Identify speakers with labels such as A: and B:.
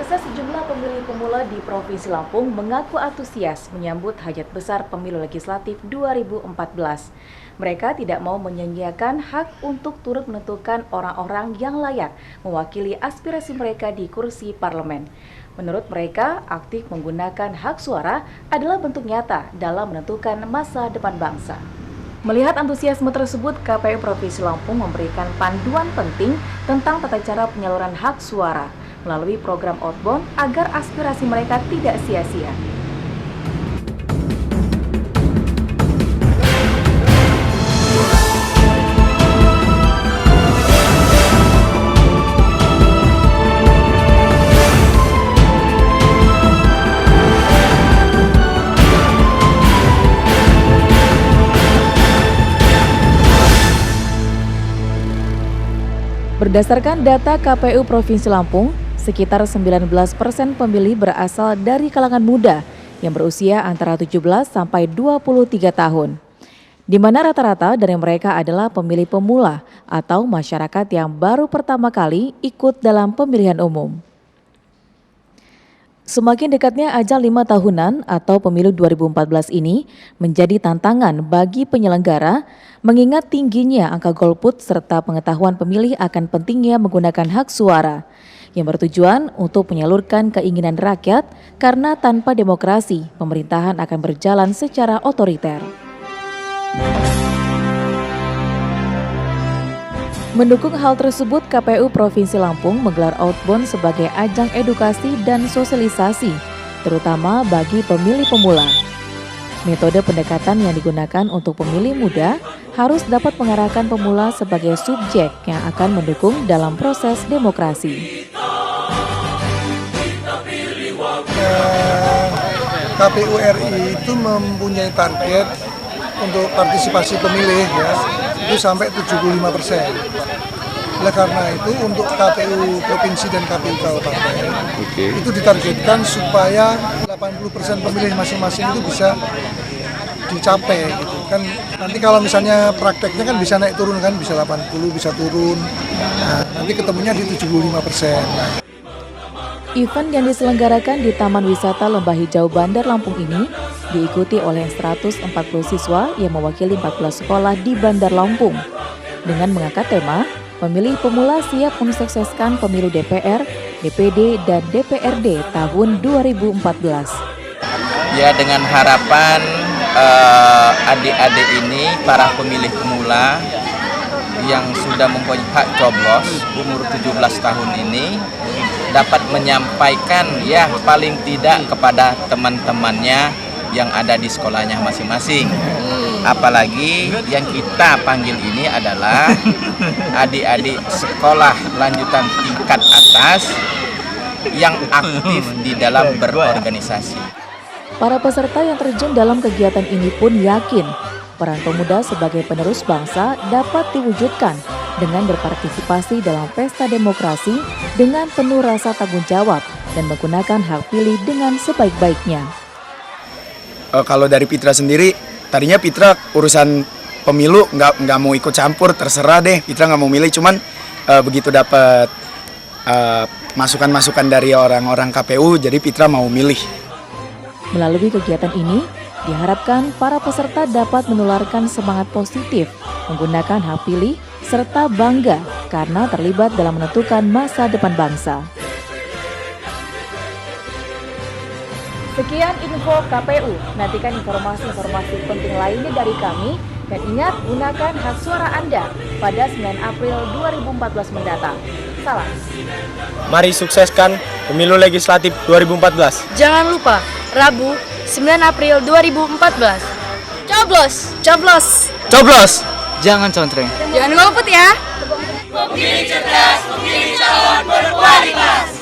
A: Pemirsa, sejumlah pemilih pemula di Provinsi Lampung mengaku antusias menyambut hajat besar pemilu legislatif 2014. Mereka tidak mau menyia-nyiakan hak untuk turut menentukan orang-orang yang layak mewakili aspirasi mereka di kursi parlemen. Menurut mereka, aktif menggunakan hak suara adalah bentuk nyata dalam menentukan masa depan bangsa. Melihat antusiasme tersebut, KPU Provinsi Lampung memberikan panduan penting tentang tata cara penyaluran hak suara melalui program outbound agar aspirasi mereka tidak sia-sia. Berdasarkan data KPU Provinsi Lampung, sekitar 19% pemilih berasal dari kalangan muda yang berusia antara 17 sampai 23 tahun. Di mana rata-rata dari mereka adalah pemilih pemula atau masyarakat yang baru pertama kali ikut dalam pemilihan umum. Semakin dekatnya ajang 5 tahunan atau pemilu 2014 ini menjadi tantangan bagi penyelenggara mengingat tingginya angka golput serta pengetahuan pemilih akan pentingnya menggunakan hak suara yang bertujuan untuk menyalurkan keinginan rakyat karena tanpa demokrasi pemerintahan akan berjalan secara otoriter. Mendukung hal tersebut, KPU Provinsi Lampung menggelar outbound sebagai ajang edukasi dan sosialisasi, terutama bagi pemilih pemula. Metode pendekatan yang digunakan untuk pemilih muda harus dapat mengarahkan pemula sebagai subjek yang akan mendukung dalam proses demokrasi.
B: KPU RI itu mempunyai target untuk partisipasi pemilih ya, itu sampai 75%. Oleh karena itu untuk KPU Provinsi dan KPU Kabupaten itu ditargetkan supaya 80% pemilih masing-masing itu bisa dicapai gitu kan. Nanti kalau misalnya prakteknya kan bisa naik turun kan, bisa 80, bisa turun. Nah, nanti ketemunya di 75%.
A: Event yang diselenggarakan di Taman Wisata Lembah Hijau Bandar Lampung ini diikuti oleh 140 siswa yang mewakili 14 sekolah di Bandar Lampung dengan mengangkat tema Pemilih Pemula Siap Mensukseskan Pemilu DPR, DPD, dan DPRD tahun 2014.
C: Ya, dengan harapan adik-adik ini, para pemilih pemula yang sudah mempunyai hak coblos umur 17 tahun ini dapat menyampaikan ya paling tidak kepada teman-temannya yang ada di sekolahnya masing-masing. Apalagi yang kita panggil ini adalah adik-adik sekolah lanjutan tingkat atas yang aktif di dalam berorganisasi.
A: Para peserta yang terjun dalam kegiatan ini pun yakin peran pemuda sebagai penerus bangsa dapat diwujudkan dengan berpartisipasi dalam pesta demokrasi dengan penuh rasa tanggung jawab dan menggunakan hak pilih dengan sebaik-baiknya.
D: Kalau dari Pitra sendiri, tadinya Pitra urusan pemilu nggak mau ikut campur, terserah deh. Pitra nggak mau milih, cuman begitu dapat masukan-masukan dari orang-orang KPU, jadi Pitra mau milih.
A: Melalui kegiatan ini, diharapkan para peserta dapat menularkan semangat positif, menggunakan hak pilih, serta bangga karena terlibat dalam menentukan masa depan bangsa. Sekian info KPU, nantikan informasi-informasi penting lainnya dari kami, dan ingat gunakan hak suara Anda pada 9 April 2014 mendatang. Salam.
E: Mari sukseskan Pemilu Legislatif 2014.
F: Jangan lupa, Rabu 9 April 2014. Coblos!
E: Coblos! Coblos! Jangan contreng.
F: Jangan golput ya!
G: Pemilih cerdas, pemilih calon berkualitas.